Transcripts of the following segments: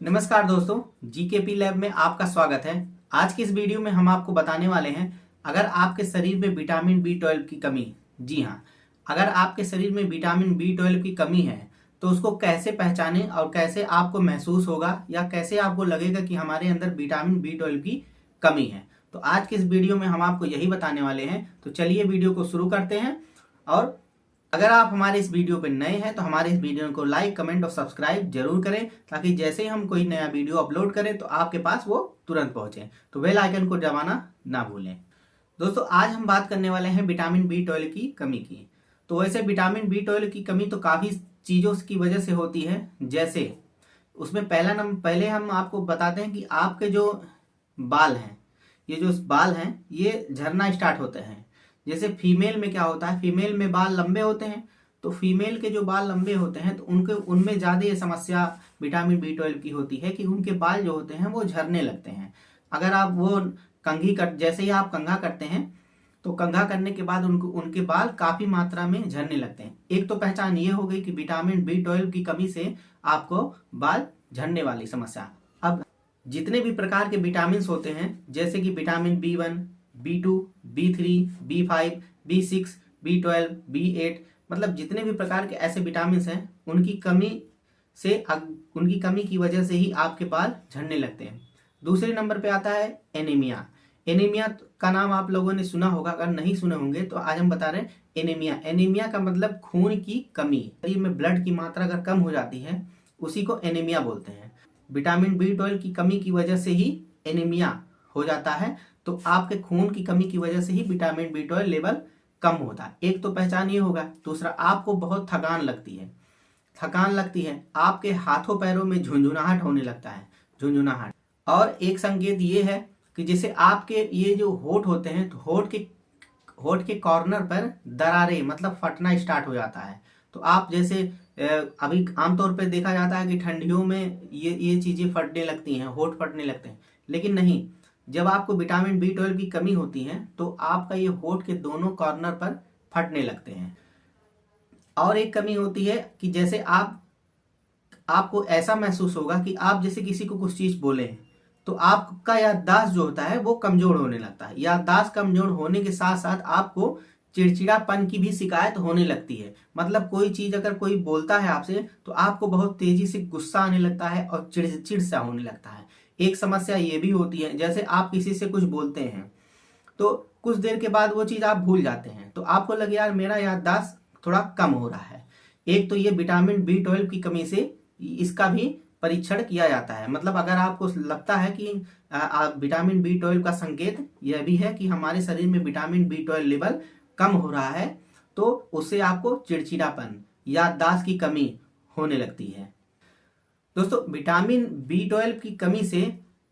नमस्कार दोस्तों, GKP lab में आपका स्वागत है। आज की इस वीडियो में हम आपको बताने वाले हैं, अगर आपके शरीर में विटामिन B12 की कमी, जी हाँ, अगर आपके शरीर में विटामिन B12 की कमी है तो उसको कैसे पहचानें और कैसे आपको महसूस होगा या कैसे आपको लगेगा कि हमारे अंदर विटामिन B12 की कमी है। तो आज की इस वीडियो में हम आपको यही बताने वाले हैं। तो चलिए वीडियो को शुरू करते हैं। और अगर आप हमारे इस वीडियो पर नए हैं तो हमारे इस वीडियो को लाइक, कमेंट और सब्सक्राइब जरूर करें, ताकि जैसे ही हम कोई नया वीडियो अपलोड करें तो आपके पास वो तुरंत पहुंचे। तो बेल आइकन को दबाना ना भूलें। दोस्तों, आज हम बात करने वाले हैं विटामिन B12 की कमी की। तो वैसे विटामिन B12 की कमी तो काफ़ी चीज़ों की वजह से होती है। जैसे उसमें पहले हम आपको बताते हैं कि आपके जो बाल हैं, ये जो बाल हैं ये झड़ना स्टार्ट होते हैं। जैसे फीमेल में क्या होता है, फीमेल में बाल लंबे होते हैं। तो फीमेल के जो बाल लंबे होते हैं तो उनमें ज़्यादा ये समस्या विटामिन B12 की होती है कि उनके बाल जो होते हैं वो झड़ने लगते हैं। अगर आप वो जैसे ही आप कंघा करते हैं तो कंघा करने के बाद उनके बाल काफ़ी मात्रा में झड़ने लगते हैं। एक तो पहचान ये हो गई कि विटामिन B12 की कमी से आपको बाल झड़ने वाली समस्या। अब जितने भी प्रकार के विटामिन होते हैं, जैसे कि vitamin B1, B2, B3, B5, B6, B12, B8, मतलब जितने भी प्रकार के ऐसे विटामिन हैं, उनकी कमी की वजह से ही आपके बाल झड़ने लगते हैं। दूसरे नंबर पे आता है एनीमिया। एनीमिया का नाम आप लोगों ने सुना होगा, अगर नहीं सुने होंगे तो आज हम बता रहे हैं एनीमिया। एनीमिया का मतलब खून की कमी, शरीर में ब्लड की मात्रा अगर कम हो जाती है उसी को एनीमिया बोलते हैं। विटामिन B12 की कमी की वजह से ही एनीमिया हो जाता है। तो आपके खून की कमी की वजह से ही विटामिन B12 लेवल कम होता है। एक तो पहचान ये होगा। दूसरा, आपको बहुत थकान लगती है। आपके हाथों पैरों में झुंझुनाहट होने लगता है, झुंझुनाहट। और एक संकेत ये है कि जैसे आपके ये जो होठ होते हैं तो होठ के कॉर्नर पर दरारें, मतलब फटना स्टार्ट हो जाता है। तो आप जैसे अभी आमतौर पर देखा जाता है कि ठंडियों में ये चीज़ें फटने लगती हैं, होठ फटने लगते हैं। लेकिन नहीं, जब आपको विटामिन B12 की कमी होती है तो आपका ये होठ के दोनों कॉर्नर पर फटने लगते हैं। और एक कमी होती है कि जैसे आपको ऐसा महसूस होगा कि आप जैसे किसी को कुछ चीज़ बोले तो आपका याददाश्त जो होता है वो कमजोर होने लगता है। याददाश्त कमजोर होने के साथ साथ आपको चिड़चिड़ापन की भी शिकायत होने लगती है। मतलब कोई चीज़ अगर कोई बोलता है आपसे तो आपको बहुत तेजी से गुस्सा आने लगता है और चिड़चिड़ सा होने लगता है। एक समस्या ये भी होती है, जैसे आप किसी से कुछ बोलते हैं तो कुछ देर के बाद वो चीज़ आप भूल जाते हैं, तो आपको लगे यार मेरा याददाश्त थोड़ा कम हो रहा है। एक तो ये विटामिन B12 की कमी से इसका भी परीक्षण किया जाता है। मतलब अगर आपको लगता है कि विटामिन B12 का संकेत यह भी है कि हमारे शरीर में विटामिन B12 लेवल कम हो रहा है, तो उससे आपको चिड़चिड़ापन, याददाश्त की कमी होने लगती है। दोस्तों, विटामिन B12 की कमी से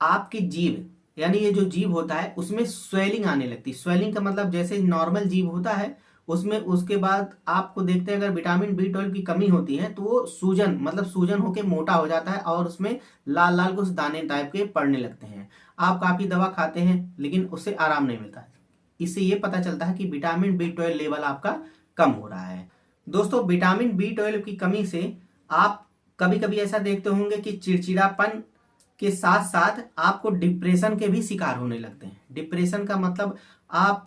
आपकी जीभ, यानी ये जो जीभ होता है उसमें स्वेलिंग आने लगती है। स्वेलिंग का मतलब जैसे नॉर्मल जीभ होता है उसमें, उसके बाद आपको देखते हैं अगर विटामिन B12 की कमी होती है तो वो सूजन, मतलब सूजन होके मोटा हो जाता है और उसमें लाल लाल कुछ दाने टाइप के पड़ने लगते हैं। आप काफ़ी दवा खाते हैं लेकिन उससे आराम नहीं मिलता है। इससे ये पता चलता है कि विटामिन B12 लेवल आपका कम हो रहा है। दोस्तों, विटामिन B12 की कमी से आप कभी कभी ऐसा देखते होंगे कि चिड़चिड़ापन के साथ साथ आपको डिप्रेशन के भी शिकार होने लगते हैं। डिप्रेशन का मतलब आप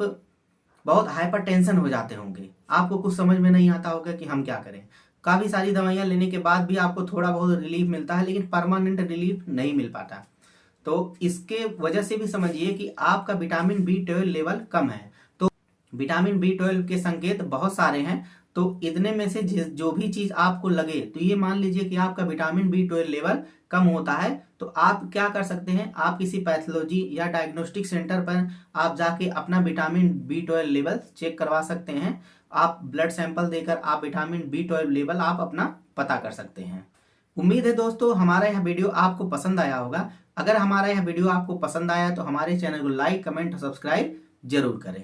बहुत हाइपर टेंशन हो जाते होंगे, आपको कुछ समझ में नहीं आता होगा कि हम क्या करें। काफ़ी सारी दवाइयाँ लेने के बाद भी आपको थोड़ा बहुत रिलीफ मिलता है, लेकिन परमानेंट रिलीफ नहीं मिल पाता। तो इसके वजह से भी समझिए कि आपका विटामिन B12 लेवल कम है। तो विटामिन B12 के संकेत बहुत सारे हैं। तो इतने में से जो भी चीज़ आपको लगे, तो ये मान लीजिए कि आपका विटामिन B12 लेवल कम होता है, तो आप क्या कर सकते हैं, आप किसी पैथोलॉजी या डायग्नोस्टिक सेंटर पर आप जाके अपना विटामिन B12 लेवल चेक करवा सकते हैं। आप ब्लड सैंपल देकर आप विटामिन B12 लेवल आप अपना पता कर सकते हैं। उम्मीद है दोस्तों हमारा यह वीडियो आपको पसंद आया होगा। अगर हमारा यह वीडियो आपको पसंद आया तो हमारे चैनल को लाइक, कमेंट और सब्सक्राइब जरूर करें।